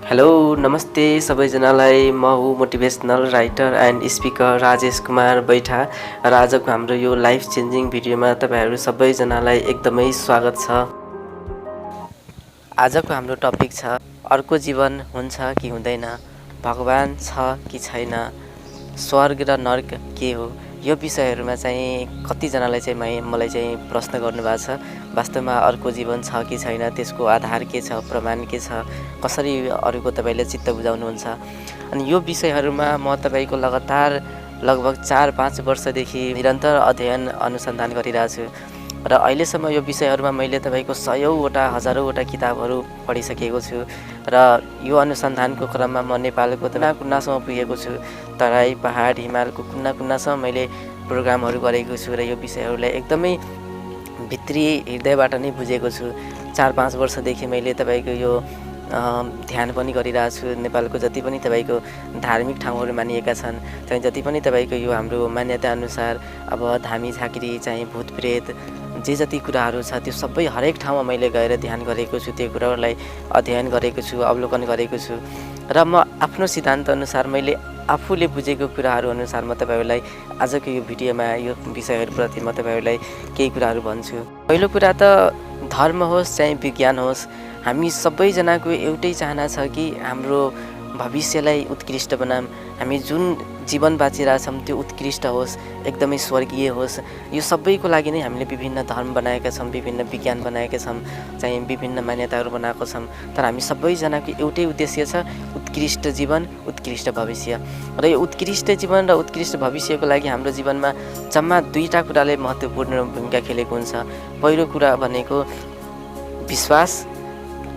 Hello नमस्ते सबैजनालाई। म हुँ motivational writer and speaker Rajesh Kumar बैठा र आजको हाम्रो यो लाइफ चेन्जिङ भिडियोमा तपाईहरू सबैजनालाई एकदमै स्वागत छ। आजको हाम्रो टपिक छ अर्को जीवन हुन्छ कि हुँदैन, भगवान छ कि छैन, स्वर्ग र नर्क के हो। यो विषयहरूमा चाहिँ कतिजनालाई चाहिँ मलाई चाहिँ प्रश्न गर्नुभएको छ। वास्तवमा अर्को जीवन छ कि छैन, त्यसको आधार के छ, प्रमाण के छ, कसरी अरूको तपाईँले चित्त बुझाउनुहुन्छ। अनि यो विषयहरूमा म तपाईँको लगातार लगभग 4-5 वर्षदेखि निरन्तर अध्ययन अनुसन्धान गरिरहेको छु र अहिलेसम्म यो विषयहरूमा मैले तपाईँको सयौँवटा हजारौँवटा किताबहरू पढिसकेको छु र यो अनुसन्धानको क्रममा म नेपालको कुना-कुनासम्म पुगेको छु। तराई, पहाड, हिमालको कुना-कुनासम्म मैले प्रोग्रामहरू गरेको छु र यो विषयहरूलाई एकदमै भित्री हृदयबाट नै बुझेको छु। 4-5 वर्षदेखि मैले तपाईँको यो ध्यान पनि गरिरहेको छु। नेपालको जति पनि तपाईँको धार्मिक ठाउँहरू मानिएका छन्, चाहिँ जति पनि तपाईँको यो हाम्रो मान्यता अनुसार अब धामी झाँक्री चाहिँ भूत प्रेत जे जति कुराहरू छ त्यो सबै हरेक ठाउँमा मैले गएर ध्यान गरेको छु, त्यो कुराहरूलाई अध्ययन गरेको छु, अवलोकन गरेको छु र म आफ्नो सिद्धान्त अनुसार मैले आफूले बुझेको कुराहरू अनुसार म तपाईँहरूलाई आजको यो भिडियोमा यो विषयहरूप्रति म तपाईँहरूलाई केही कुराहरू भन्छु। पहिलो कुरा त धर्म होस् चाहे विज्ञान होस्, हामी सबैजनाको एउटै चाहना छ कि हाम्रो भविष्यलाई उत्कृष्ट बनाऊँ। हामी जुन जीवन बाँचिरहेछौँ त्यो उत्कृष्ट होस्, एकदमै स्वर्गीय होस्। यो सबैको लागि नै हामीले विभिन्न धर्म बनाएका छौँ, विभिन्न विज्ञान बनाएका छौँ, चाहिँ विभिन्न मान्यताहरू बनाएको छौँ। तर हामी सबैजनाको एउटै उद्देश्य छ, उत्कृष्ट जीवन, उत्कृष्ट भविष्य। र यो उत्कृष्ट जीवन र उत्कृष्ट भविष्यको लागि हाम्रो जीवनमा जम्मा दुईवटा कुराले महत्त्वपूर्ण भूमिका खेलेको हुन्छ। पहिलो कुरा भनेको विश्वास।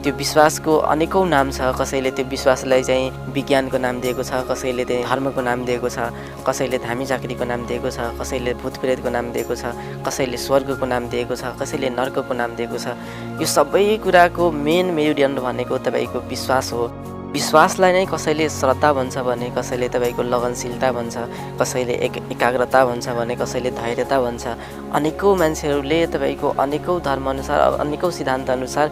त्यो विश्वासको अनेकौँ नाम छ। कसैले त्यो विश्वासलाई चाहिँ विज्ञानको नाम दिएको छ, कसैले चाहिँ धर्मको नाम दिएको छ, कसैले धामी झाँक्रीको नाम दिएको छ, कसैले भूत प्रेतको नाम दिएको छ, कसैले स्वर्गको नाम दिएको छ, कसैले नर्कको नाम दिएको छ। यो सबै कुराको मेन मेरुदण्ड भनेको तपाईँको विश्वास हो। विश्वासलाई नै कसैले श्रद्धा भन्छ भने, कसैले तपाईँको लगनशीलता भन्छ, कसैले एकाग्रता भन्छ भने, कसैले धैर्यता भन्छ। अनेकौँ मान्छेहरूले तपाईँको अनेकौँ धर्मअनुसार, अनेकौँ सिद्धान्तअनुसार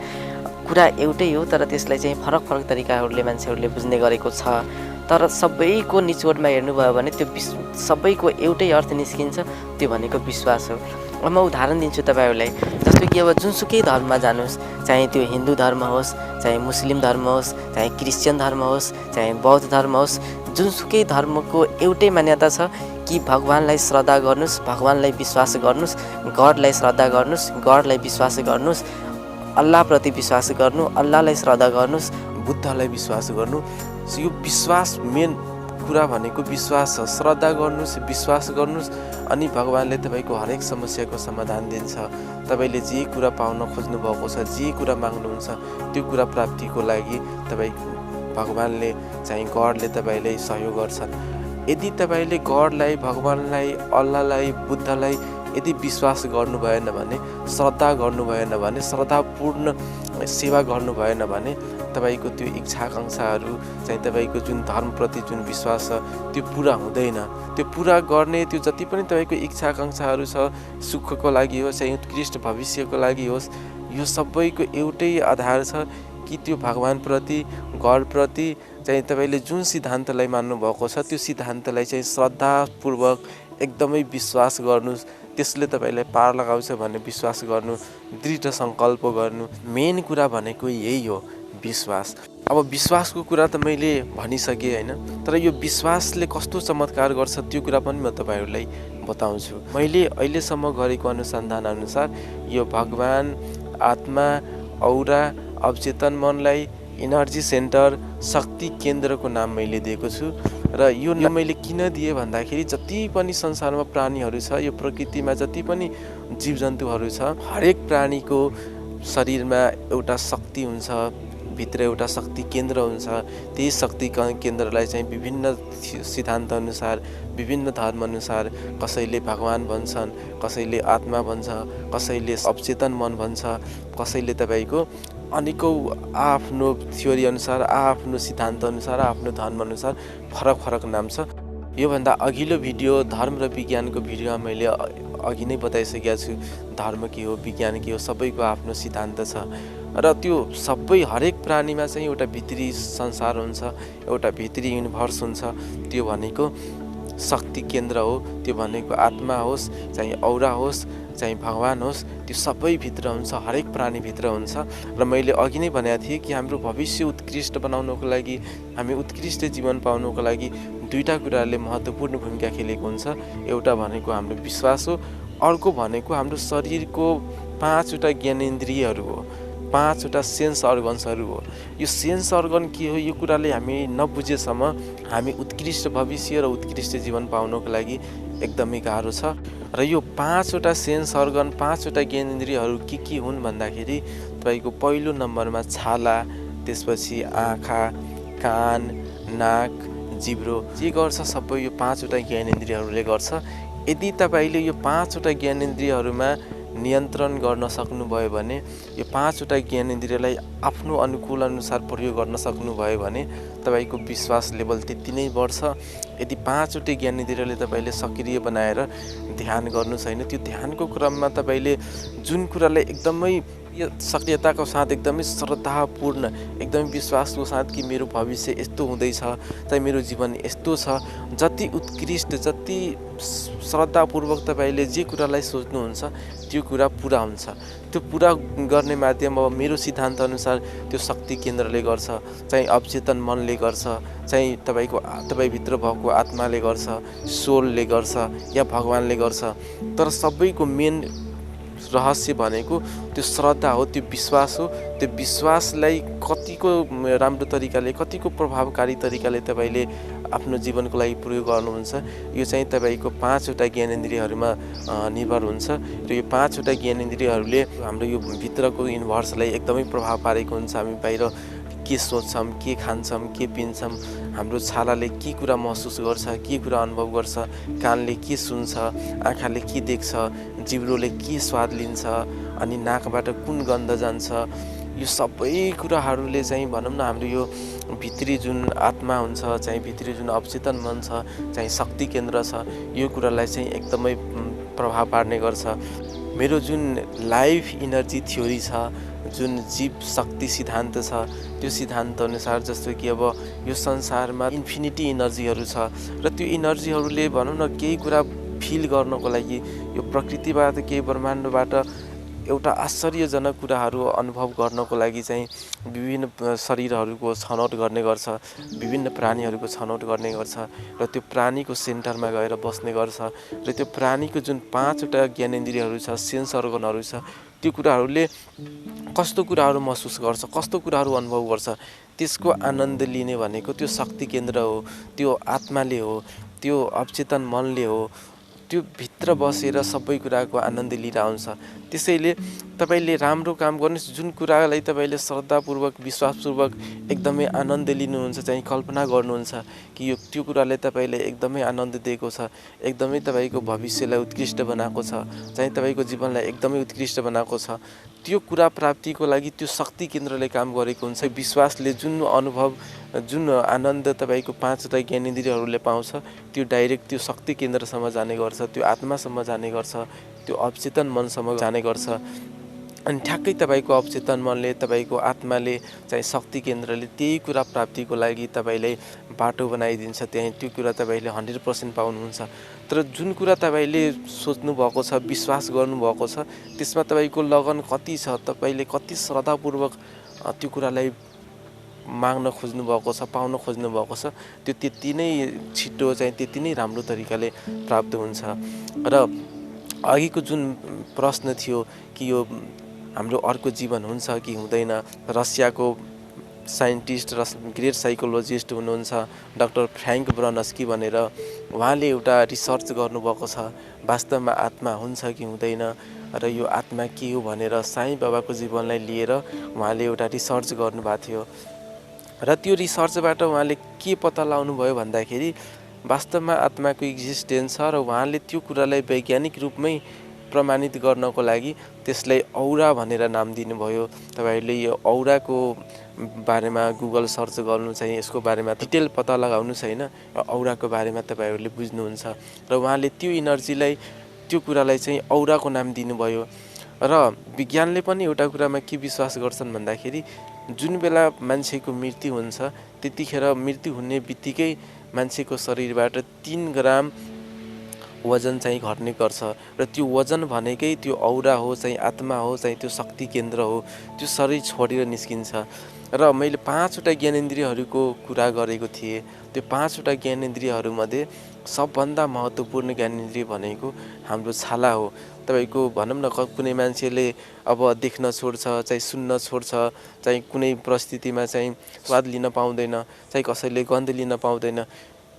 कुरा एउटै हो, तर त्यसलाई चाहिँ फरक फरक तरिकाहरूले मान्छेहरूले बुझ्ने गरेको छ। तर सबैको निचोडमा हेर्नुभयो भने त्यो सबैको एउटै अर्थ निस्किन्छ, त्यो भनेको विश्वास हो। म उदाहरण दिन्छु तपाईँहरूलाई। जस्तो कि अब जुनसुकै धर्ममा जानुहोस्, चाहे त्यो हिन्दू धर्म होस्, चाहे मुस्लिम धर्म होस्, चाहे क्रिस्चियन धर्म होस्, चाहे बौद्ध धर्म होस्, जुनसुकै धर्मको एउटै मान्यता छ कि भगवानलाई श्रद्धा गर्नुहोस्, भगवानलाई विश्वास गर्नुहोस्, गडलाई श्रद्धा गर्नुहोस्, गडलाई विश्वास गर्नुहोस्, अल्लाहप्रति विश्वास गर्नु, अल्लाहलाई श्रद्धा गर्नुहोस्, बुद्धलाई विश्वास गर्नु। यो विश्वास मेन कुरा भनेको विश्वास छ। श्रद्धा गर्नुहोस्, विश्वास गर्नुहोस्, अनि भगवानले तपाईँको हरेक समस्याको समाधान दिन्छ। तपाईँले जे कुरा पाउन खोज्नु भएको छ, जे कुरा माग्नुहुन्छ, त्यो कुरा प्राप्तिको लागि तपाईँको भगवानले चाहिँ गडले तपाईँलाई सहयोग गर्छन्। यदि तपाईँले गडलाई, भगवानलाई, अल्लाहलाई, बुद्धलाई यदि विश्वास गर्नु भएन भने, श्रद्धा गर्नु भएन भने, श्रद्धापूर्ण सेवा गर्नु भएन भने तपाईँको त्यो इच्छा आकाङ्क्षाहरू चाहिँ तपाईँको जुन धर्मप्रति जुन विश्वास छ त्यो पुरा हुँदैन। त्यो पुरा गर्ने त्यो जति पनि तपाईँको इच्छा आकाङ्क्षाहरू छ, सुखको लागि होस् या उत्कृष्ट भविष्यको लागि होस्, यो सबैको एउटै आधार छ कि त्यो भगवानप्रति, गडप्रति चाहिँ तपाईँले जुन सिद्धान्तलाई मान्नुभएको छ त्यो सिद्धान्तलाई चाहिँ श्रद्धापूर्वक एकदमै विश्वास गर्नुहोस्। त्यसले तपाईँलाई पार लगाउँछ भन्ने विश्वास गर्नु, दृढ सङ्कल्प गर्नु। मेन कुरा भनेको यही हो, विश्वास। अब विश्वासको कुरा त मैले भनिसकेँ होइन, तर यो विश्वासले कस्तो चमत्कार गर्छ त्यो कुरा पनि म तपाईँहरूलाई बताउँछु। मैले अहिलेसम्म गरेको अनुसन्धान अनुसार यो भगवान, आत्मा, औरा, अवचेतन मनलाई इनर्जी सेन्टर, शक्ति केन्द्रको नाम मैले दिएको छु। र यो मैले किन दिएँ भन्दाखेरि जति पनि संसारमा प्राणीहरू छ, यो प्रकृतिमा जति पनि जीवजन्तुहरू छ, हरेक प्राणीको शरीरमा एउटा शक्ति हुन्छ, भित्र एउटा शक्ति केन्द्र हुन्छ। त्यही शक्ति केन्द्रलाई चाहिँ विभिन्न सिद्धान्तअनुसार, विभिन्न धर्मअनुसार कसैले भगवान भन्छन्, कसैले आत्मा भन्छ, कसैले अवचेतन मन भन्छ, कसैले तपाईँको अनेकौँ आफ्नो थ्योरी अनुसार, आफ्नो सिद्धान्त अनुसार, आफ्नो धर्मअनुसार फरक फरक नाम छ। योभन्दा अघिल्लो भिडियो धर्म र विज्ञानको भिडियोमा मैले अघि नै बताइसकेको छु। धर्म के हो, विज्ञान के हो, सबैको आफ्नो सिद्धान्त छ। र त्यो सबै हरेक प्राणीमा चाहिँ एउटा भित्री संसार हुन्छ, एउटा भित्री युनिभर्स हुन्छ। त्यो भनेको शक्ति केन्द्र हो, त्यो भनेको आत्मा होस्, चाहिँ औरा होस्, चाहिँ भगवान होस्, त्यो सबै भित्र हुन्छ, हरेक प्राणी भित्र हुन्छ। र मैले अघि नै भनेको थिएँ कि हाम्रो भविष्य उत्कृष्ट बनाउनको लागि, हामी उत्कृष्ट जीवन पाउनको लागि दुईवटा कुराहरूले महत्त्वपूर्ण भूमिका खेलेको हुन्छ। एउटा भनेको हाम्रो विश्वास हो, अर्को भनेको हाम्रो शरीरको 5वटा ज्ञानेन्द्रियहरू हो, 5वटा सेन्स अर्गन्सहरू हो। यो सेन्स अर्गन के हो, यो कुराले हामी नबुझेसम्म हामी उत्कृष्ट भविष्य र उत्कृष्ट जीवन पाउनको लागि एकदमै गाह्रो छ। र यो 5वटा सेन्स अर्गन, 5वटा ज्ञानेन्द्रियहरू के हुन् भन्दाखेरि तपाईँको पहिलो नम्बरमा छाला, त्यसपछि आँखा, कान, नाक, जिब्रो जे गर्छ सबै यो 5वटा ज्ञानेन्द्रियहरूले गर्छ। यदि तपाईँले यो 5वटा ज्ञानेन्द्रियहरूमा नियन्त्रण गर्न सक्नुभयो भने, यो 5वटा ज्ञानेन्द्रियलाई आफ्नो अनुकूल अनुसार प्रयोग गर्न सक्नुभयो भने तपाईँको विश्वास लेभल त्यति नै बढ्छ। यदि 5वटा ज्ञानेन्द्रियले तपाईँले सक्रिय बनाएर ध्यान गर्नु छैन, त्यो ध्यानको क्रममा तपाईँले जुन कुरालाई एकदमै सक्रियताको साथ, एकदमै श्रद्धापूर्ण, एकदमै विश्वासको साथ कि मेरो भविष्य यस्तो हुँदैछ, चाहिँ मेरो जीवन यस्तो छ, जति उत्कृष्ट, जति श्रद्धापूर्वक तपाईँले जे कुरालाई सोच्नुहुन्छ त्यो कुरा पुरा हुन्छ। त्यो पुरा गर्ने माध्यम अब मेरो सिद्धान्त अनुसार त्यो शक्ति केन्द्रले गर्छ, चाहिँ अवचेतन मनले गर्छ, चाहिँ तपाईँभित्र भएको आत्माले गर्छ, सोलले गर्छ या भगवानले गर्छ। तर सबैको मेन रहस्य भनेको त्यो श्रद्धा हो, त्यो विश्वास हो। त्यो विश्वासलाई कतिको राम्रो तरिकाले, कतिको प्रभावकारी तरिकाले तपाईँले आफ्नो जीवनको लागि प्रयोग गर्नुहुन्छ, यो चाहिँ तपाईँको 5वटा ज्ञानेन्द्रियहरूमा निर्भर हुन्छ। र यो 5वटा ज्ञानेन्द्रियहरूले हाम्रो यो भित्रको युनिभर्सलाई एकदमै प्रभाव पारेको हुन्छ। हामी बाहिर के सोच्छौँ, के खान्छौँ, के पिन्छौँ, हाम्रो छालाले के कुरा महसुस गर्छ, के कुरा अनुभव गर्छ, कानले के सुन्छ, आँखाले के देख्छ, जिब्रोले के स्वाद लिन्छ, अनि नाकबाट कुन गन्ध जान्छ, यो सबै कुराहरूले चाहिँ भनौँ न हाम्रो यो भित्री जुन आत्मा हुन्छ, चाहिँ भित्री जुन अवचेतन मन छ, चाहिँ शक्ति केन्द्र छ, यो कुरालाई चाहिँ एकदमै प्रभाव पार्ने गर्छ। मेरो जुन लाइफ इनर्जी थ्योरी छ, जुन जीव शक्ति सिद्धान्त छ, त्यो सिद्धान्त अनुसार जस्तो कि अब यो संसारमा इन्फिनिटी इनर्जीहरू छ र त्यो इनर्जीहरूले भनौँ न केही कुरा फिल गर्नको लागि, यो प्रकृतिबाट, केही ब्रह्माण्डबाट एउटा आश्चर्यजनक कुराहरू अनुभव गर्नको लागि चाहिँ विभिन्न शरीरहरूको छनौट गर्ने गर्छ, विभिन्न प्राणीहरूको छनौट गर्ने गर्छ र त्यो प्राणीको सेन्टरमा गएर बस्ने गर्छ। र त्यो प्राणीको जुन 5वटा ज्ञानेन्द्रियहरू छ, सेन्स अर्गनहरू छ, त्यो कुराहरूले कस्तो कुराहरू महसुस गर्छ, कस्तो कुराहरू अनुभव गर्छ, त्यसको आनन्द लिने भनेको त्यो शक्ति केन्द्र हो, त्यो आत्माले हो, त्यो अवचेतन मनले हो। त्यो भित्र बसेर सबै कुराको आनन्द लिएर आउँछ। त्यसैले तपाईँले राम्रो काम गर्नुहोस्, जुन कुरालाई तपाईँले श्रद्धापूर्वक, विश्वासपूर्वक एकदमै आनन्द लिनुहुन्छ, चाहिँ कल्पना गर्नुहुन्छ कि यो त्यो कुराले तपाईँले एकदमै आनन्द दिएको छ, एकदमै तपाईँको भविष्यलाई उत्कृष्ट बनाएको छ, चाहिँ तपाईँको जीवनलाई एकदमै उत्कृष्ट बनाएको छ, त्यो कुरा प्राप्तिको लागि त्यो शक्ति केन्द्रले काम गरेको हुन्छ। विश्वासले जुन अनुभव, जुन आनन्द तपाईँको 5वटा ज्ञानेन्द्रियहरूले पाउँछ, त्यो डाइरेक्ट त्यो शक्ति केन्द्रसम्म जाने गर्छ, त्यो आत्मासम्म जाने गर्छ, त्यो अवचेतन मनसम्म जाने गर्छ। अनि ठ्याक्कै तपाईँको अवचेतन मनले, तपाईँको आत्माले, चाहिँ शक्ति केन्द्रले त्यही कुरा प्राप्तिको लागि तपाईँलाई बाटो बनाइदिन्छ। त्यहाँ त्यो कुरा तपाईँले 100% पाउनुहुन्छ। तर जुन कुरा तपाईँले सोच्नुभएको छ, विश्वास गर्नुभएको छ, त्यसमा तपाईँको लगन कति छ, तपाईँले कति श्रद्धापूर्वक त्यो कुरालाई माग्न खोज्नुभएको छ, पाउन खोज्नुभएको छ, त्यो त्यति नै छिटो, चाहिँ त्यति नै राम्रो तरिकाले प्राप्त हुन्छ। र अघिको जुन प्रश्न थियो कि यो हाम्रो अर्को जीवन हुन्छ कि हुँदैन, रसियाको साइन्टिस्ट र ग्रेट साइकोलोजिस्ट हुनुहुन्छ डाक्टर फ्र्याङ्क ब्रनस्की भनेर, उहाँले एउटा रिसर्च गर्नुभएको छ, वास्तवमा आत्मा हुन्छ कि हुँदैन र यो आत्मा के हो भनेर साईं बाबाको जीवनलाई लिएर उहाँले एउटा रिसर्च गर्नुभएको थियो। र त्यो रिसर्चबाट उहाँले के पत्ता लगाउनु भयो भन्दाखेरि वास्तवमा आत्माको एक्जिस्टेन्स छ र उहाँले त्यो कुरालाई वैज्ञानिक रूपमै प्रमाणित गर्नको लागि त्यसलाई औरा भनेर नाम दिनुभयो। तपाईँहरूले यो औराको बारेमा गुगल सर्च गर्नु चाहिँ, यसको बारेमा डिटेल पत्ता लगाउनु छैन, औराको बारेमा तपाईँहरूले बुझ्नुहुन्छ। र उहाँले त्यो इनर्जीलाई, त्यो कुरालाई चाहिँ औराको नाम दिनुभयो। र विज्ञानले पनि एउटा कुरामा के विश्वास गर्छन् भन्दाखेरि जुन बेला मान्छेको मृत्यु हुन्छ त्यतिखेर मृत्यु हुने बित्तिकै मान्छेको शरीरबाट 3 ग्राम वजन चाहिँ घट्ने गर्छ र त्यो वजन भनेकै त्यो औरा हो चाहिँ आत्मा हो चाहिँ त्यो शक्ति केन्द्र हो, त्यो शरीर छोडेर निस्किन्छ। र मैले 5वटा ज्ञानेन्द्रियहरूको कुरा गरेको थिएँ। त्यो 5वटा ज्ञानेन्द्रियहरूमध्ये सबभन्दा महत्त्वपूर्ण ज्ञानेन्द्रिय भनेको हाम्रो छाला हो। तपाईँको भनौँ न कुनै मान्छेले अब देख्न छोड्छ, चाहिँ सुन्न छोड्छ, चाहिँ कुनै परिस्थितिमा चाहिँ स्वाद लिन पाउँदैन, चाहिँ कसैले गन्ध लिन पाउँदैन।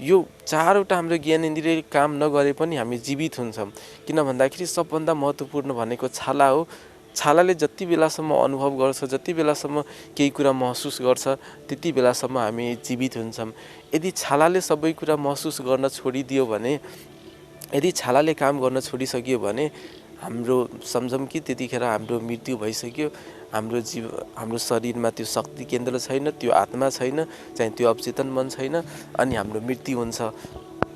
यो 4वटा हाम्रो ज्ञानेन्द्रिय काम नगरे पनि हामी जीवित हुन्छौँ। किन भन्दाखेरि सबभन्दा महत्त्वपूर्ण भनेको छाला हो। छालाले जति बेलासम्म अनुभव गर्छ, जति बेलासम्म केही कुरा महसुस गर्छ, त्यति बेलासम्म हामी जीवित हुन्छौँ। यदि छालाले सबै कुरा महसुस गर्न छोडिदियो भने, यदि छालाले काम गर्न छोडिसक्यो भने हाम्रो सम्झौँ कि त्यतिखेर हाम्रो मृत्यु भइसक्यो। हाम्रो शरीरमा त्यो शक्ति केन्द्र छैन, त्यो आत्मा छैन, चाहिँ त्यो अवचेतन मन छैन, अनि हाम्रो मृत्यु हुन्छ।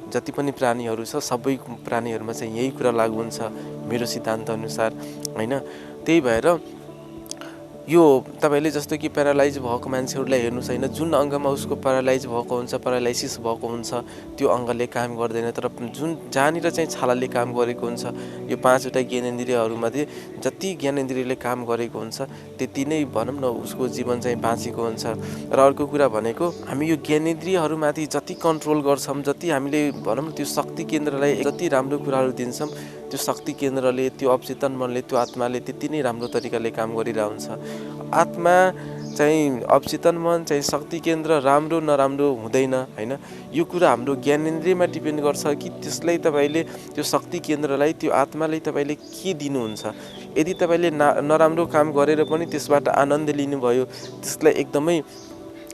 जति पनि प्राणीहरू छ सबै प्राणीहरूमा चाहिँ यही कुरा लागु हुन्छ मेरो सिद्धान्त अनुसार, हैन। त्यही भएर यो तपाईले जस्तो कि प्यारालाइज भएको मान्छेहरूलाई हेर्नुस् हैन, जुन अङ्गमा उसको प्यारालाइज भएको हुन्छ, प्यारालाइसिस भएको हुन्छ, त्यो अङ्गले काम गर्दैन। तर जहाँनिर चाहिँ छालाले काम गरेको हुन्छ, यो 5वटा ज्ञानेन्द्रियहरूमध्ये जति ज्ञानेन्द्रियले काम गरेको हुन्छ त्यति नै भनौँ न उसको जीवन चाहिँ बाँचेको हुन्छ। र अर्को कुरा भनेको हामी यो ज्ञानेन्द्रियहरूमाथि जति कन्ट्रोल गर्छौँ, जति हामीले भनौँ न त्यो शक्ति केन्द्रलाई जति राम्रो कुराहरू दिन्छौँ, त्यो शक्ति केन्द्रले, त्यो अवचेतन मनले, त्यो आत्माले त्यति नै राम्रो तरिकाले काम गरिरहेको हुन्छ। आत्मा चाहिँ अवचेतन मन चाहिँ शक्ति केन्द्र राम्रो नराम्रो हुँदैन, हैन। यो कुरा हाम्रो ज्ञानेन्द्रियमा डिपेन्ड गर्छ कि त्यसलाई तपाईले, त्यो शक्ति केन्द्रलाई, त्यो आत्मालाई तपाईले के दिनुहुन्छ। यदि तपाईले नराम्रो काम गरेर पनि त्यसबाट आनन्द लिनुभयो, त्यसलाई एकदमै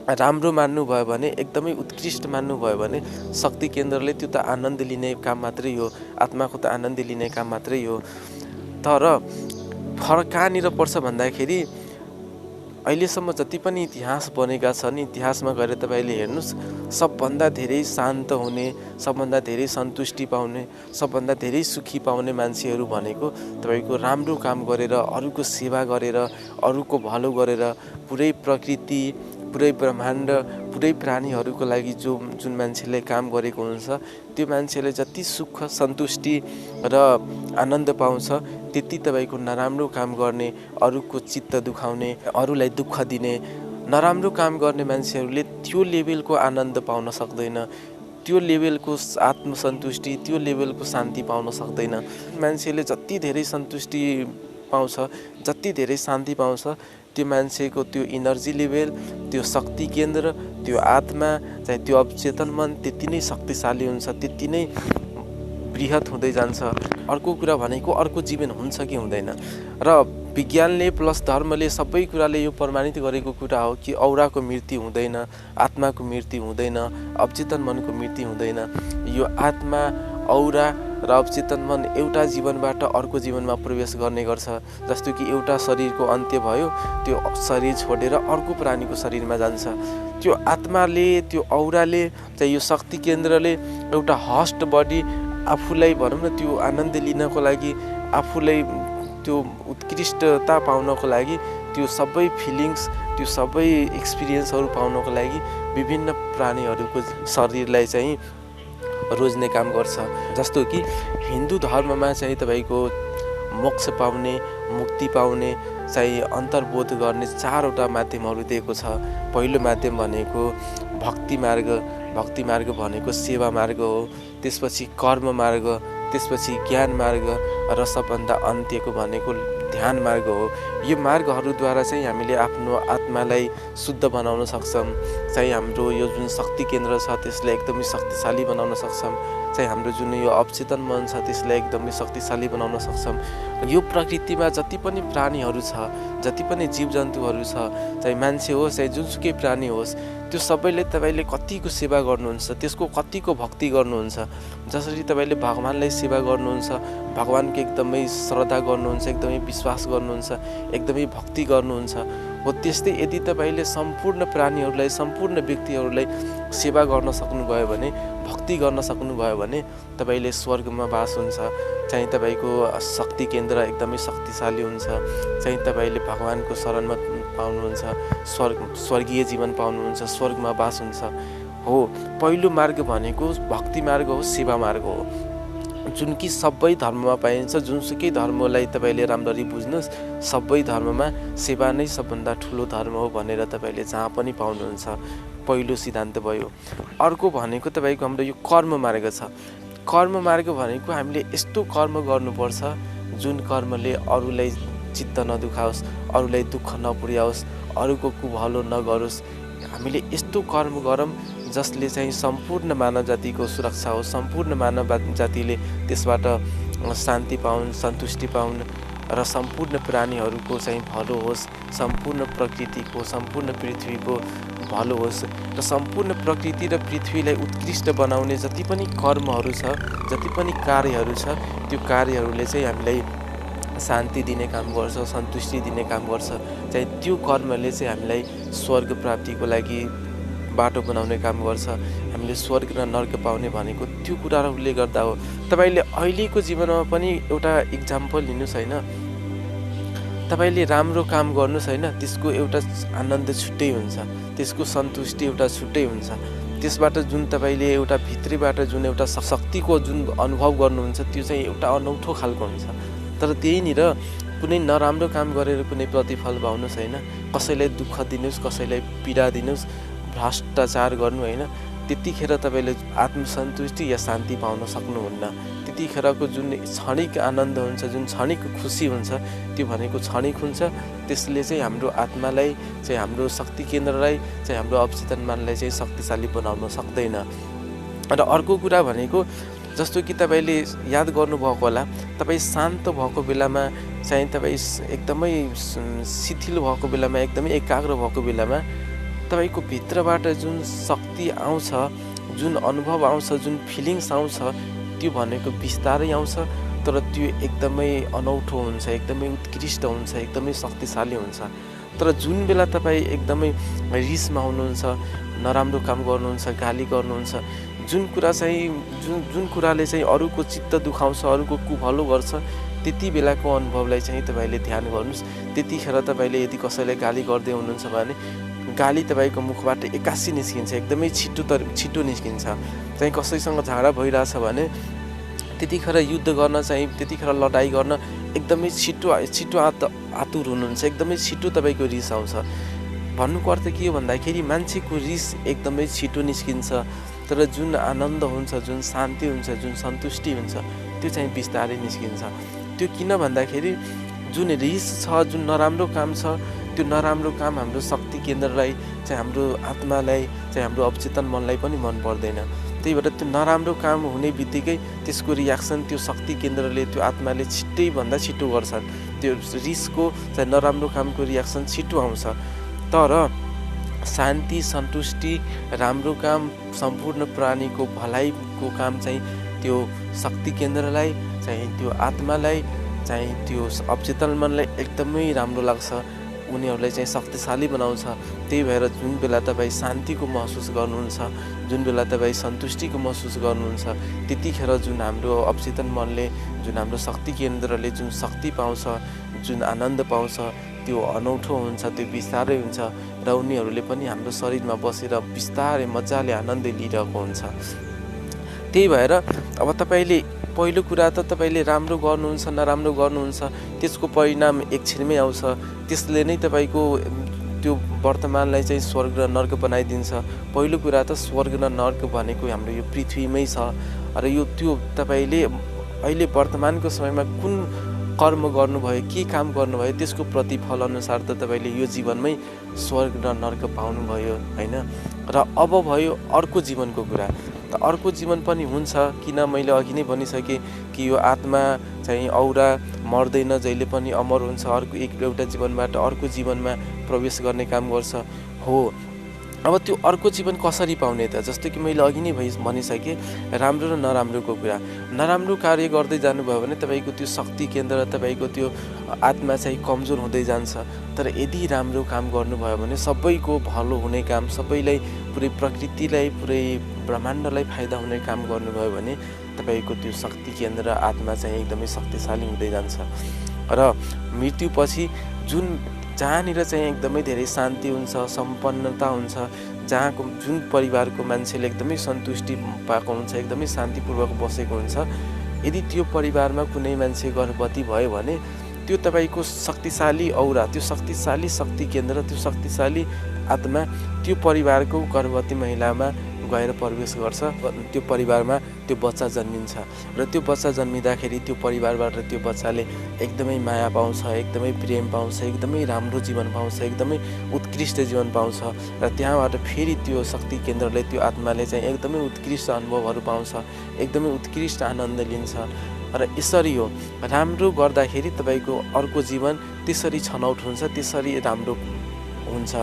राम्रो मान्नुभयो भने, एकदमै उत्कृष्ट मान्नुभयो भने शक्ति केन्द्रले त्यो त आनन्द लिने काम मात्रै हो, आत्माको त आनन्द लिने काम मात्रै हो। तर फरक कहाँनिर पर्छ भन्दाखेरि अहिलेसम्म जति पनि इतिहास बनेका छन्, इतिहासमा गएर तपाईँले हेर्नुहोस्, सबभन्दा धेरै शान्त हुने, सबभन्दा धेरै सन्तुष्टि पाउने, सबभन्दा धेरै सुखी पाउने मान्छेहरू भनेको तपाईँको राम्रो काम गरेर, अरूको सेवा गरेर, अरूको भलो गरेर, पुरै प्रकृति, पुरै ब्रह्माण्ड, पुरै प्राणीहरूको लागि जुन मान्छेले काम गरेको हुन्छ, त्यो मान्छेले जति सुख, सन्तुष्टि र आनन्द पाउँछ त्यति तपाईँको नराम्रो काम गर्ने, अरूको चित्त दुखाउने, अरूलाई दुःख दिने, नराम्रो काम गर्ने मान्छेहरूले त्यो लेभलको आनन्द पाउन सक्दैन, त्यो लेभलको आत्मसन्तुष्टि, त्यो लेभलको शान्ति पाउन सक्दैन। मान्छेले जति धेरै सन्तुष्टि पाउँछ, जति धेरै शान्ति पाउँछ, त्यो मान्छेको त्यो इनर्जी लेभल, त्यो शक्ति केन्द्र, त्यो आत्मा चाहिँ त्यो अवचेतन मन त्यति नै शक्तिशाली हुन्छ, त्यति नै बृहत हुँदै जान्छ। अर्को कुरा भनेको अर्को जीवन हुन्छ कि हुँदैन। र विज्ञानले प्लस धर्मले सबै कुराले यो प्रमाणित गरेको कुरा हो कि औराको मृत्यु हुँदैन, आत्माको मृत्यु हुँदैन, अवचेतन मनको मृत्यु हुँदैन। यो आत्मा, औरा र अवचेतन मन एउटा जीवनबाट अर्को जीवनमा प्रवेश गर्ने गर्छ। जस्तो कि एउटा शरीरको अन्त्य भयो, त्यो शरीर छोडेर अर्को प्राणीको शरीरमा जान्छ। त्यो आत्माले, त्यो औराले चाहिँ यो शक्ति केन्द्रले एउटा हस्ट बडी आफूलाई भनौँ न त्यो आनन्द लिनको लागि, आफूलाई त्यो उत्कृष्टता पाउनको लागि, त्यो सबै फिलिङ्स, त्यो सबै एक्सपिरियन्सहरू पाउनको लागि विभिन्न प्राणीहरूको शरीरलाई चाहिँ रोज्ने काम गर्छ। जस्तो कि हिन्दू धर्ममा चाहिँ तपाईँको मोक्ष पाउने, मुक्ति पाउने चाहिँ अन्तर्बोध गर्ने 4वटा माध्यमहरू दिएको छ। पहिलो माध्यम भनेको भक्ति मार्ग, भक्ति मार्ग भनेको सेवा मार्ग हो। त्यसपछि कर्म मार्ग, त्यसपछि ज्ञान मार्ग र सबभन्दा अन्त्यको भनेको ध्यान मार्ग हो। यो मार्गहरूद्वारा चाहिँ हामीले आफ्नो आत्मालाई शुद्ध बनाउन सक्छौँ, चाहिँ हाम्रो यो जुन शक्ति केन्द्र छ त्यसलाई एकदमै शक्तिशाली बनाउन सक्छौँ, चाहिँ हाम्रो जुन यो अवचेतन मन छ त्यसलाई एकदमै शक्तिशाली बनाउन सक्छौँ। यो प्रकृतिमा जति पनि प्राणीहरू छ, जति पनि जीवजन्तुहरू छ, चाहे मान्छे होस् चाहे जुनसुकै प्राणी होस्, त्यो सबैले तपाईँले कतिको सेवा गर्नुहुन्छ, त्यसको कतिको भक्ति गर्नुहुन्छ। जसरी तपाईँले भगवान्लाई सेवा गर्नुहुन्छ, भगवान्को एकदमै श्रद्धा गर्नुहुन्छ, एकदमै विश्वास गर्नुहुन्छ, एकदमै भक्ति गर्नुहुन्छ, हो त्यस्तै यदि तपाईँले सम्पूर्ण प्राणीहरूलाई सम्पूर्ण व्यक्तिहरूलाई सेवा गर्न सक्नुभयो भने भक्ति गर्न सक्नुभयो भने तपाईँले स्वर्गमा वास हुन्छ, चाहिँ तपाईँको शक्ति केन्द्र एकदमै शक्तिशाली हुन्छ, चाहिँ तपाईँले भगवानको शरणमा पाउनुहुन्छ, स्वर्गीय जीवन पाउनुहुन्छ, स्वर्गमा वास हुन्छ। हो पहिलो मार्ग भनेको भक्ति मार्ग हो, सेवा मार्ग हो, जुन कि सबै धर्ममा पाइन्छ। जुनसुकै धर्मलाई तपाईँले राम्ररी बुझ्नुहोस्, सबै धर्ममा सेवा नै सबभन्दा ठुलो धर्म हो भनेर तपाईँले जहाँ पनि पाउनुहुन्छ। पहिलो सिद्धान्त भयो। अर्को भनेको तपाईँको हाम्रो यो कर्म मार्ग छ। कर्म मार्ग भनेको हामीले यस्तो कर्म गर्नुपर्छ जुन कर्मले अरूलाई चित्त नदुखाओस्, अरूलाई दुःख नपुर्याओस्, अरूको कुभलो नगरोस्। हामीले यस्तो कर्म गरौँ जसले चाहिँ सम्पूर्ण मानव जातिको सुरक्षा होस्, सम्पूर्ण मानव जातिले त्यसबाट शान्ति पाउन्, सन्तुष्टि पाउन् र सम्पूर्ण प्राणीहरूको चाहिँ भलो होस्, सम्पूर्ण प्रकृतिको, सम्पूर्ण पृथ्वीको भलो होस् र सम्पूर्ण प्रकृति र पृथ्वीलाई उत्कृष्ट बनाउने जति पनि कर्महरू छ, जति पनि कार्यहरू छ, त्यो कार्यहरूले चाहिँ हामीलाई शान्ति दिने काम गर्छ, सन्तुष्टि दिने काम गर्छ। चाहिँ त्यो कर्मले चाहिँ हामीलाई स्वर्ग प्राप्तिको लागि बाटो बनाउने काम गर्छ। हामीले स्वर्ग र नर्क पाउने भनेको त्यो कुराहरूले गर्दा हो। तपाईँले अहिलेको जीवनमा पनि एउटा इक्जाम्पल लिनुहोस् होइन, तपाईँले राम्रो काम गर्नुहोस् होइन, त्यसको एउटा आनन्द छुट्टै हुन्छ, त्यसको सन्तुष्टि एउटा छुट्टै हुन्छ। त्यसबाट जुन तपाईँले एउटा भित्रीबाट जुन एउटा शक्तिको जुन अनुभव गर्नुहुन्छ त्यो चाहिँ एउटा अनौठो खालको हुन्छ। तर त्यहीँनिर कुनै नराम्रो काम गरेर कुनै प्रतिफल पाउनुहोस् होइन, कसैलाई दुःख दिनुहोस्, कसैलाई पीडा दिनुहोस्, भ्रष्टाचार गर्नु होइन, त्यतिखेर तपाईँले आत्मसन्तुष्टि या शान्ति पाउन सक्नुहुन्न। त्यतिखेरको जुन क्षणिक आनन्द हुन्छ, जुन क्षणिक खुसी हुन्छ, त्यो भनेको क्षणिक हुन्छ। त्यसले चाहिँ हाम्रो आत्मालाई चाहिँ, हाम्रो शक्ति केन्द्रलाई चाहिँ, हाम्रो अवचेतन मनलाई चाहिँ शक्तिशाली बनाउन सक्दैन। र अर्को कुरा भनेको जस्तो कि तपाईँले याद गर्नुभएको होला, तपाईँ शान्त भएको बेलामा चाहिँ, तपाईँ एकदमै शिथिल भएको बेलामा, एकदमै एकाग्र भएको बेलामा तपाईँको भित्रबाट जुन शक्ति आउँछ, जुन अनुभव आउँछ, जुन फिलिङ्स आउँछ, त्यो भनेको बिस्तारै आउँछ, तर त्यो एकदमै अनौठो हुन्छ, एकदमै उत्कृष्ट हुन्छ, एकदमै शक्तिशाली हुन्छ। तर जुन बेला तपाईँ एकदमै रिसमा हुनुहुन्छ, नराम्रो काम गर्नुहुन्छ, गाली गर्नुहुन्छ, जुन कुरा चाहिँ जुन कुराले चाहिँ अरूको चित्त दुखाउँछ, अरूको कुभलो गर्छ, त्यति बेलाको अनुभवलाई चाहिँ तपाईँले ध्यान गर्नुहोस्। त्यतिखेर तपाईँले यदि कसैलाई गाली गर्दै हुनुहुन्छ भने गाली तपाईँको मुखबाट एक्कासी निस्किन्छ, एकदमै छिटो निस्किन्छ। चाहिँ कसैसँग झगडा भइरहेछ भने त्यतिखेर युद्ध गर्न चाहिँ, त्यतिखेर लडाइँ गर्न एकदमै छिटो आतुर हुनुहुन्छ, एकदमै छिटो तपाईँको रिस आउँछ। भन्नुको अर्थ के हो भन्दाखेरि मान्छेको रिस एकदमै छिटो निस्किन्छ, तर जुन आनन्द हुन्छ, जुन शान्ति हुन्छ, जुन सन्तुष्टि हुन्छ, त्यो चाहिँ बिस्तारै निस्किन्छ। त्यो किन भन्दाखेरि जुन रिस छ, जुन नराम्रो काम छ, त्यो नराम्रो काम हाम्रो शक्ति केन्द्रलाई चाहिँ, हाम्रो आत्मालाई चाहिँ, हाम्रो अवचेतन मनलाई पनि मन पर्दैन। त्यही भएर त्यो नराम्रो काम हुने बित्तिकै त्यसको रियाक्सन त्यो शक्ति केन्द्रले, त्यो आत्माले छिट्टैभन्दा छिटो गर्छन्। त्यो रिसको चाहिँ नराम्रो कामको रियाक्सन छिटो आउँछ। तर शान्ति, सन्तुष्टि, राम्रो काम, सम्पूर्ण प्राणीको भलाइको काम चाहिँ त्यो शक्ति केन्द्रलाई चाहिँ, त्यो आत्मालाई चाहिँ, त्यो अवचेतन मनलाई एकदमै राम्रो लाग्छ, उनीहरूलाई चाहिँ शक्तिशाली बनाउँछ। त्यही भएर जुन बेला तपाईँ शान्तिको महसुस गर्नुहुन्छ, जुन बेला तपाईँ सन्तुष्टिको महसुस गर्नुहुन्छ, त्यतिखेर जुन हाम्रो अवचेतन मनले, जुन हाम्रो शक्ति केन्द्रले जुन शक्ति पाउँछ, जुन आनन्द पाउँछ, त्यो अनौठो हुन्छ, त्यो बिस्तारै हुन्छ र उनीहरूले पनि हाम्रो शरीरमा बसेर बिस्तारै मजाले आनन्द लिइरहेको हुन्छ। त्यही भएर अब तपाईँले पहिलो कुरा त तपाईँले राम्रो गर्नुहुन्छ, नराम्रो गर्नुहुन्छ, त्यसको परिणाम एकछिनमै आउँछ। त्यसले नै तपाईँको त्यो वर्तमानलाई चाहिँ स्वर्ग र नर्क बनाइदिन्छ। पहिलो कुरा त स्वर्ग र नर्क भनेको हाम्रो यो पृथ्वीमै छ र यो त्यो तपाईँले अहिले वर्तमानको समयमा कुन कर्म गर्नुभयो, के काम गर्नुभयो, त्यसको प्रतिफल अनुसार त तपाईँले यो जीवनमै स्वर्ग र नर्क पाउनुभयो होइन। र अब भयो अर्को जीवनको कुरा। त अर्को जीवन पनि हुन्छ, किन मैले अघि नै भनिसकेँ कि यो आत्मा चाहिँ औरा मर्दैन, जहिले पनि अमर हुन्छ, एउटा जीवनबाट अर्को जीवनमा प्रवेश गर्ने काम गर्छ। हो अब त्यो अर्को जीवन कसरी पाउने त? जस्तो कि मैले अघि नै भनिसकेँ, राम्रो र नराम्रोको कुरा। नराम्रो कार्य गर्दै जानुभयो भने तपाईँको त्यो शक्ति केन्द्र, तपाईँको त्यो आत्मा चाहिँ कमजोर हुँदै जान्छ। तर यदि राम्रो काम गर्नुभयो भने सबैको भलो हुने काम, सबैलाई, पुरै प्रकृतिलाई, पुरै ब्रह्माण्डलाई फाइदा हुने काम गर्नुभयो भने तपाईँको त्यो शक्ति केन्द्र, आत्मा चाहिँ एकदमै शक्तिशाली हुँदै जान्छ। र मृत्युपछि जहाँनिर चाहिँ एकदमै धेरै शान्ति हुन्छ, सम्पन्नता हुन्छ, जुन परिवारको मान्छेले एकदमै सन्तुष्टि पाएको हुन्छ, एकदमै शान्तिपूर्वक बसेको हुन्छ, यदि त्यो परिवारमा कुनै मान्छे गर्भवती भयो भने त्यो तपाईँको शक्तिशाली औरा, त्यो शक्तिशाली शक्ति केन्द्र, त्यो शक्तिशाली आत्मा त्यो परिवारको गर्भवती महिलामा गएर प्रवेश गर्छ। त्यो परिवारमा त्यो बच्चा जन्मिन्छ र त्यो बच्चा जन्मिँदाखेरि त्यो परिवारबाट त्यो बच्चाले एकदमै माया पाउँछ, एकदमै प्रेम पाउँछ, एकदमै राम्रो जीवन पाउँछ, एकदमै उत्कृष्ट जीवन पाउँछ। र त्यहाँबाट फेरि त्यो शक्ति केन्द्रले, त्यो आत्माले चाहिँ एकदमै उत्कृष्ट अनुभवहरू पाउँछ, एकदमै उत्कृष्ट आनन्द लिन्छ। र यसरी हो, राम्रो गर्दाखेरि तपाईँको अर्को जीवन त्यसरी छनौट हुन्छ, त्यसरी राम्रो हुन्छ।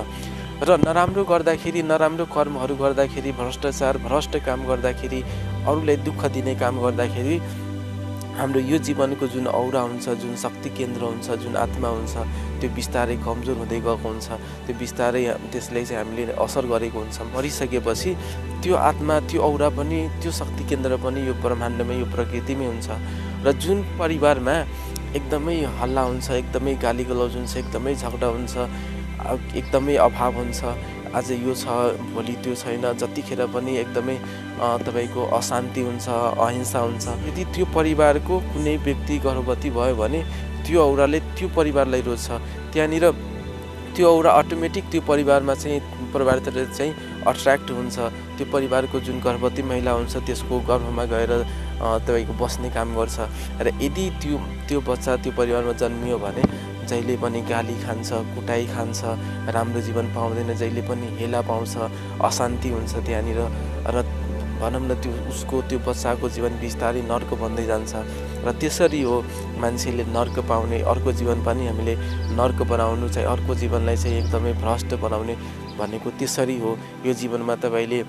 र नराम्रो गर्दाखेरि, नराम्रो कर्महरू गर्दाखेरि, भ्रष्ट काम गर्दाखेरि, अरूलाई दुःख दिने काम गर्दाखेरि हाम्रो यो जीवनको जुन औरा हुन्छ, जुन शक्ति केन्द्र हुन्छ, जुन आत्मा हुन्छ, त्यो बिस्तारै कमजोर हुँदै गएको हुन्छ। त्यो बिस्तारै त्यसले चाहिँ हामीले असर गरेको हुन्छ। मरिसकेपछि त्यो आत्मा, त्यो औरा पनि, त्यो शक्ति केन्द्र पनि यो ब्रह्माण्डमै, यो प्रकृतिमै हुन्छ। र जुन परिवारमा एकदमै हल्ला हुन्छ, एकदमै गाली गलौज हुन्छ, एकदमै झगडा हुन्छ, एकदमै अभाव हुन्छ, आज यो छ भोलि त्यो छैन, जतिखेर पनि एकदमै तपाईँको अशान्ति हुन्छ, अहिंसा हुन्छ, यदि त्यो परिवारको कुनै व्यक्ति गर्भवती भयो भने त्यो औराले त्यो परिवारलाई रोज्छ। त्यहाँनिर त्यो औरा अटोमेटिक त्यो परिवारमा परिवारतिर चाहिँ अट्र्याक्ट हुन्छ। त्यो परिवारको जुन गर्भवती महिला हुन्छ त्यसको गर्भमा गएर तपाईँको बस्ने काम गर्छ। र यदि त्यो बच्चा त्यो परिवारमा जन्मियो भने जहिले पनि गाली खान्छ, कुटाइ खान्छ, राम्रो जीवन पाउँदैन, जहिले पनि हेला पाउँछ, अशान्ति हुन्छ त्यहाँनिर। र भनौँ न त्यो बच्चाको जीवन बिस्तारै नर्क बन्दै जान्छ। र त्यसरी हो मान्छेले नर्क पाउने, अर्को जीवन पनि हामीले नर्क बनाउनु चाहिँ, अर्को जीवनलाई चाहिँ एकदमै भ्रष्ट बनाउने भनेको त्यसरी हो। यो जीवनमा तपाईँले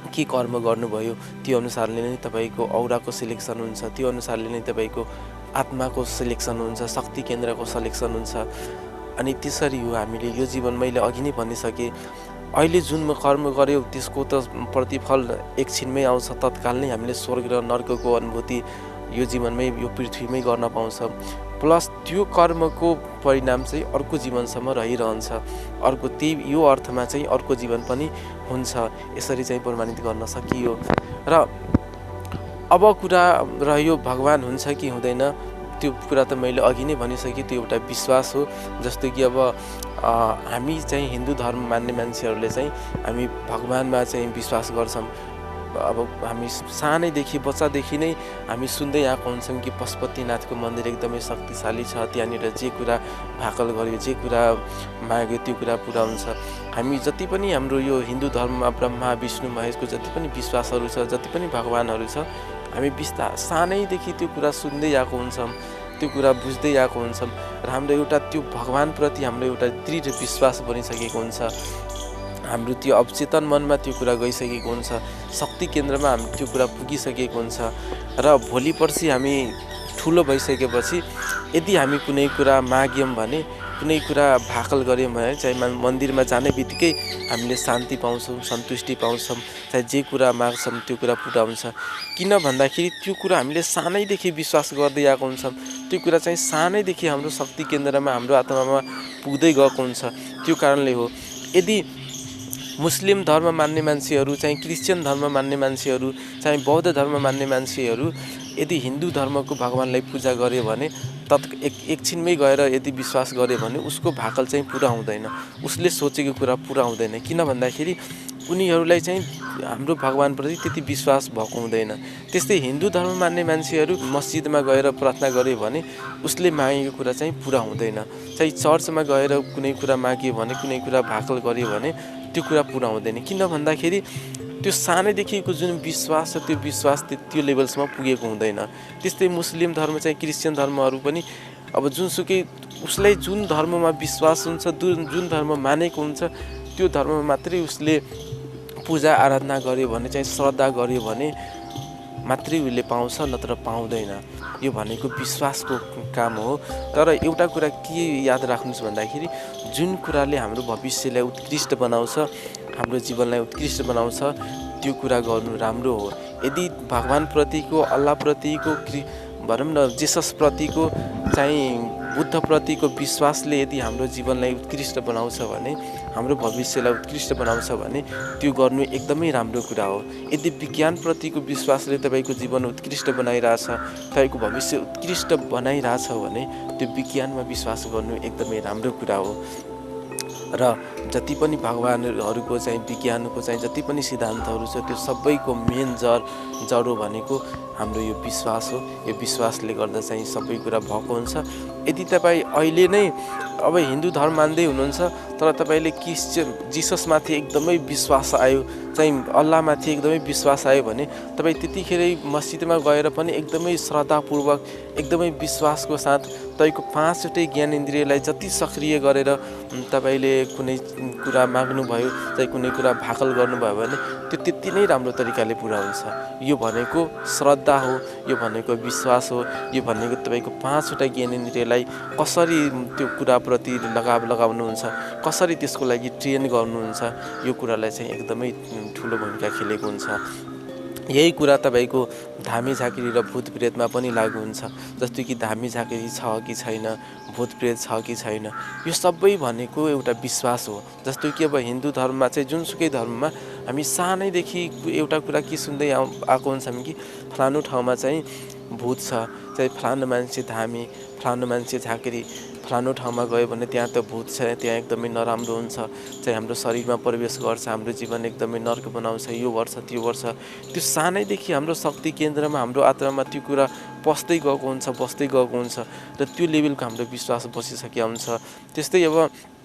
के कर्म गर्नुभयो त्यो अनुसारले नै तपाईँको औराको सिलेक्सन हुन्छ, त्यो अनुसारले नै तपाईँको आत्माको सिलेक्सन हुन्छ, शक्ति केन्द्रको सिलेक्सन हुन्छ। अनि त्यसरी हो हामीले यो जीवन, मैले अघि नै भनिसकेँ, अहिले जुन कर्म गऱ्यो त्यसको त प्रतिफल एकछिनमै आउँछ, तत्काल नै हामीले स्वर्ग र नर्कको अनुभूति यो जीवनमै, यो पृथ्वीमै गर्न पाउँछ। प्लस त्यो कर्मको परिणाम चाहिँ अर्को जीवनसम्म रहिरहन्छ। अर्को यो अर्थमा चाहिँ अर्को जीवन पनि हुन्छ। यसरी चाहिँ प्रमाणित गर्न सकियो। र अब कुरा रह्यो भगवान हुन्छ कि हुँदैन, त्यो कुरा त मैले अघि नै भनिसकेँ, त्यो एउटा विश्वास हो। जस्तो कि अब हामी चाहिँ हिन्दू धर्म मान्ने मान्छेहरूले चाहिँ हामी भगवानमा चाहिँ विश्वास गर्छौँ। अब हामी सानैदेखि, बच्चादेखि नै हामी सुन्दै आएको हुन्छौँ कि पशुपतिनाथको मन्दिर एकदमै शक्तिशाली छ, त्यहाँनिर जे कुरा भाकल गर्यो, जे कुरा माग्यो त्यो कुरा पुरा हुन्छ। हामी जति पनि हाम्रो यो हिन्दू धर्ममा ब्रह्मा विष्णु महेशको जति पनि विश्वासहरू छ, जति पनि भगवानहरू छ, हामी सानैदेखि त्यो कुरा सुन्दै आएको हुन्छौँ, त्यो कुरा बुझ्दै आएको हुन्छौँ। र हाम्रो एउटा त्यो भगवानप्रति हाम्रो एउटा दृढ विश्वास बनिसकेको हुन्छ। हाम्रो त्यो अवचेतन मनमा त्यो कुरा गइसकेको हुन्छ, शक्ति केन्द्रमा हामी त्यो कुरा पुगिसकेको हुन्छ। र भोलि पर्सि हामी ठुलो भइसकेपछि यदि हामी कुनै कुरा माग्यौँ भने, कुनै कुरा भाकल गऱ्यौँ भने, चाहे मन्दिरमा जाने बित्तिकै हामीले शान्ति पाउँछौँ, सन्तुष्टि पाउँछौँ, चाहे जे कुरा माग्छौँ त्यो कुरा पुरा हुन्छ। किन भन्दाखेरि त्यो कुरा हामीले सानैदेखि विश्वास गर्दै आएको हुन्छौँ, त्यो कुरा चाहिँ सानैदेखि हाम्रो शक्ति केन्द्रमा, हाम्रो आत्मामा पुग्दै गएको हुन्छ। त्यो कारणले हो। यदि मुस्लिम धर्म मान्ने मान्छेहरू, चाहिँ क्रिस्चियन धर्म मान्ने मान्छेहरू, चाहिँ बौद्ध धर्म मान्ने मान्छेहरू यदि हिन्दू धर्मको भगवानलाई पूजा गर्यो भने एकछिनमै गएर यदि विश्वास गर्यो भने उसको भाकल चाहिँ पुरा हुँदैन, उसले सोचेको कुरा पुरा हुँदैन। किन भन्दाखेरि उनीहरूलाई चाहिँ हाम्रो भगवानप्रति त्यति विश्वास भएको हुँदैन। त्यस्तै हिन्दू धर्म मान्ने मान्छेहरू मस्जिदमा गएर प्रार्थना गर्यो भने उसले मागेको कुरा चाहिँ पुरा हुँदैन। चाहिँ चर्चमा गएर कुनै कुरा माग्यो भने, कुनै कुरा भाकल गर्यो भने त्यो कुरा पुरा हुँदैन। किन भन्दाखेरि त्यो सानैदेखिको जुन विश्वास छ, त्यो विश्वास त्यो लेभलसम्म पुगेको हुँदैन। त्यस्तै मुस्लिम धर्म, चाहिँ क्रिस्चियन धर्महरू पनि अब जुनसुकै उसलाई जुन धर्ममा विश्वास हुन्छ, जुन धर्म मानेको हुन्छ, त्यो धर्ममा मात्रै उसले पूजा आराधना गर्यो भने चाहिँ श्रद्धा गर्यो भने मात्रै उसले पाउँछ, नत्र पाउँदैन। यो भनेको विश्वासको काम हो। तर एउटा कुरा के याद राख्नुहोस् भन्दाखेरि जुन कुराले हाम्रो भविष्यलाई उत्कृष्ट बनाउँछ, हाम्रो जीवनलाई उत्कृष्ट बनाउँछ, त्यो कुरा गर्नु राम्रो हो। यदि भगवानप्रतिको, अल्लाहप्रतिको, भनौँ न जिससप्रतिको चाहिँ बुद्धप्रतिको विश्वासले यदि हाम्रो जीवनलाई उत्कृष्ट बनाउँछ भने, हाम्रो भविष्यलाई उत्कृष्ट बनाउँछ भने त्यो गर्नु एकदमै राम्रो कुरा हो। यदि विज्ञानप्रतिको विश्वासले तपाईँको जीवन उत्कृष्ट बनाइरहेछ, तपाईँको भविष्य उत्कृष्ट बनाइरहेछ भने त्यो विज्ञानमा विश्वास गर्नु एकदमै राम्रो कुरा हो। र जति पनि भगवानहरूको चाहिँ विज्ञानको चाहिँ जति पनि सिद्धान्तहरू छ त्यो सबैको मेन जड हो भनेको हाम्रो यो विश्वास हो। यो विश्वासले गर्दा चाहिँ सबै कुरा भएको हुन्छ। यदि तपाईँ अहिले नै अब हिन्दू धर्म मान्दै हुनुहुन्छ तर तपाईँले जिससमाथि एकदमै विश्वास आयो, चाहिँ अल्लाहमाथि एकदमै विश्वास आयो भने तपाईँ त्यतिखेरै मस्जिदमा गएर पनि एकदमै श्रद्धापूर्वक, एकदमै विश्वासको साथ तपाईँको 5वटै ज्ञानेन्द्रियलाई जति सक्रिय गरेर तपाईँले कुनै कुरा माग्नुभयो, चाहिँ कुनै कुरा भाकल गर्नुभयो भने त्यो त्यति नै राम्रो तरिकाले पुरा हुन्छ। यो भनेको श्रद्धा हो, यो भनेको विश्वास हो, यो भनेको तपाईँको 5वटा ज्ञानेन्द्रियलाई कसरी त्यो कुराप्रति लगाउनुहुन्छ, कसरी त्यसको लागि ट्रेन गर्नुहुन्छ, यो कुरालाई चाहिँ एकदमै ठुलो भूमिका खेलेको हुन्छ। यही कुरा तपाईँको धामी झाँक्री र भूत प्रेतमा पनि लागु हुन्छ। जस्तो कि धामी झाँक्री छ कि छैन, भूत प्रेत छ कि छैन, यो सबै भनेको एउटा विश्वास हो। जस्तो कि अब हिन्दू धर्ममा चाहिँ जुनसुकै धर्ममा हामी सानैदेखि एउटा कुरा के सुन्दै आएको हुन्छौँ कि फलानु ठाउँमा चाहिँ भूत छ, चाहिँ फलानु मान्छे धामी, फलानु मान्छे झाँक्री, फलानु ठाउँमा गयो भने त्यहाँ त भूत छ, त्यहाँ एकदमै नराम्रो हुन्छ, चाहिँ हाम्रो शरीरमा प्रवेश गर्छ, हाम्रो जीवन एकदमै नर्क बनाउँछ, यो गर्छ त्यो गर्छ। त्यो सानैदेखि हाम्रो शक्ति केन्द्रमा, हाम्रो आत्मामा त्यो कुरा बस्दै गएको हुन्छ र त्यो लेभलको हाम्रो विश्वास बसिसकेको हुन्छ। त्यस्तै अब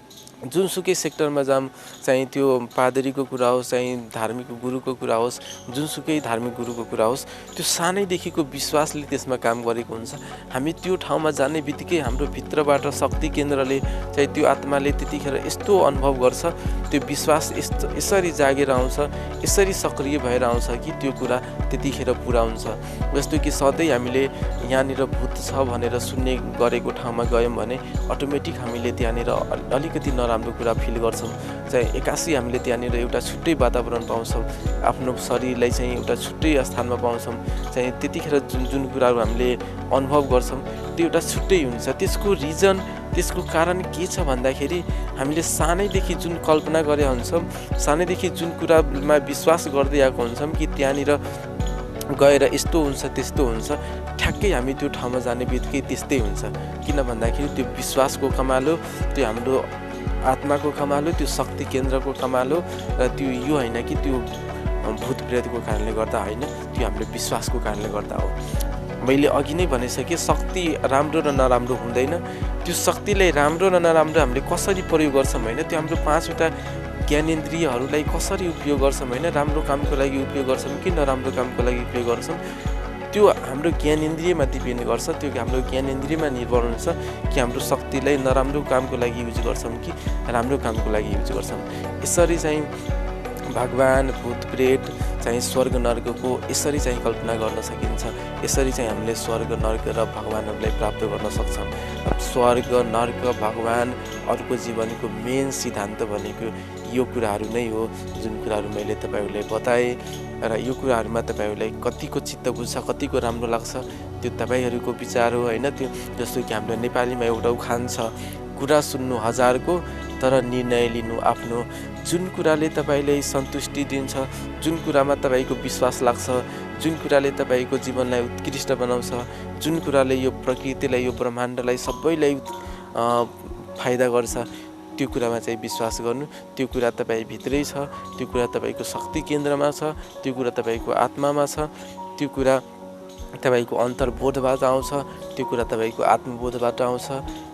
जुनसुकै सेक्टरमा जाम, चाहिँ त्यो पादरीको कुरा होस्, चाहिँ धार्मिक गुरुको कुरा होस्, जुनसुकै धार्मिक गुरुको कुरा होस्, त्यो सानैदेखिको विश्वासले त्यसमा काम गरेको हुन्छ। हामी त्यो ठाउँमा जाने बित्तिकै हाम्रो भित्रबाट शक्ति केन्द्रले, चाहिँ त्यो आत्माले त्यतिखेर यस्तो अनुभव गर्छ, त्यो विश्वास यसरी जागेर आउँछ, यसरी सक्रिय भएर आउँछ कि त्यो कुरा त्यतिखेर पुरा हुन्छ। जस्तो कि सधैँ हामीले यहाँनिर भूत छ भनेर सुन्ने गरेको ठाउँमा गयौँ भने अटोमेटिक हामीले त्यहाँनिर अलिकति राम्रो कुरा फिल गर्छौँ, चाहिँ एक्कासी हामीले त्यहाँनिर एउटा छुट्टै वातावरण पाउँछौँ, आफ्नो शरीरलाई चाहिँ एउटा छुट्टै स्थानमा पाउँछौँ। चाहिँ त्यतिखेर जुन कुराहरू हामीले अनुभव गर्छौँ त्यो एउटा छुट्टै हुन्छ। त्यसको रिजन, त्यसको कारण के छ भन्दाखेरि हामीले सानैदेखि जुन कल्पना गरे हुन्छौँ, सानैदेखि जुन कुरामा विश्वास गर्दै आएको हुन्छौँ कि त्यहाँनिर गएर यस्तो हुन्छ त्यस्तो हुन्छ, ठ्याक्कै हामी त्यो ठाउँमा जाने बित्तिकै त्यस्तै हुन्छ। किन भन्दाखेरि त्यो विश्वासको कमाल हो, त्यो हाम्रो आत्माको कमाल हो, त्यो शक्ति केन्द्रको कमाल हो। र त्यो यो होइन कि त्यो भूत प्रेतको कारणले गर्दा होइन, त्यो हाम्रो विश्वासको कारणले गर्दा हो। मैले अघि नै भनिसकेँ, शक्ति राम्रो र नराम्रो हुँदैन। त्यो शक्तिलाई राम्रो र नराम्रो हामीले कसरी प्रयोग गर्छौँ होइन, त्यो हाम्रो 5वटा ज्ञानेन्द्रियहरूलाई कसरी उपयोग गर्छौँ होइन, राम्रो कामको लागि उपयोग गर्छौँ कि नराम्रो कामको लागि उपयोग गर्छौँ, त्यो हाम्रो ज्ञानेन्द्रियमा डिपेन्ड गर्छ। त्यो हाम्रो ज्ञानेन्द्रियमा निर्भर हुन्छ कि हाम्रो शक्तिलाई नराम्रो कामको लागि युज गर्छौँ कि राम्रो कामको लागि युज गर्छौँ। यसरी चाहिँ भगवान, भूत प्रेत, चाहिँ स्वर्ग नर्कको यसरी चाहिँ कल्पना गर्न सकिन्छ। यसरी चाहिँ हामीले स्वर्ग नर्क र भगवानहरूलाई प्राप्त गर्न सक्छौँ। स्वर्ग नर्क भगवान अर्को जीवनको मेन सिद्धान्त भनेको यो कुराहरू नै हो, जुन कुराहरू मैले तपाईँहरूलाई बताएँ। र यो कुराहरूमा तपाईँहरूलाई कतिको चित्त बुझ्छ, कतिको राम्रो लाग्छ त्यो तपाईँहरूको विचार हो होइन। त्यो जस्तो कि हाम्रो नेपालीमा एउटा उखान छ, कुरा सुन्नु हजारको तर निर्णय लिनु आफ्नो। जुन कुराले तपाईँलाई सन्तुष्टि दिन्छ, जुन कुरामा तपाईँको विश्वास लाग्छ, जुन कुराले तपाईँको जीवनलाई उत्कृष्ट बनाउँछ, जुन कुराले यो प्रकृतिलाई, यो ब्रह्माण्डलाई सबैलाई फाइदा गर्छ, त्यो कुरामा चाहिँ विश्वास गर्नु। त्यो कुरा तपाईँभित्रै छ, त्यो कुरा तपाईँको शक्ति केन्द्रमा छ, त्यो कुरा तपाईँको आत्मामा छ, त्यो कुरा तपाईँको अन्तर्बोधबाट आउँछ, त्यो कुरा तपाईँको आत्मबोधबाट आउँछ।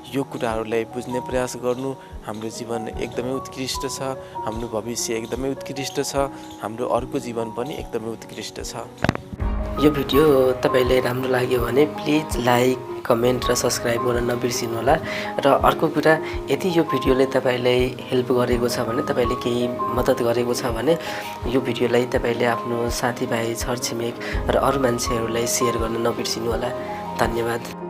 यो कुराहरूलाई बुझ्ने प्रयास गर्नु। हाम्रो जीवन एकदमै उत्कृष्ट छ, हाम्रो भविष्य एकदमै उत्कृष्ट छ, हाम्रो अर्को जीवन पनि एकदमै उत्कृष्ट छ। यो भिडियो तपाईँलाई राम्रो लाग्यो भने प्लिज लाइक, कमेन्ट र सब्सक्राइब गर्न नबिर्सिनु होला। र अर्को कुरा, यदि यो भिडियोले तपाईँलाई हेल्प गरेको छ भने, तपाईँले केही मद्दत गरेको छ भने यो भिडियोलाई तपाईँले आफ्नो साथीभाइ, छरछिमेक र अरू मान्छेहरूलाई सेयर गर्न नबिर्सिनु होला। धन्यवाद।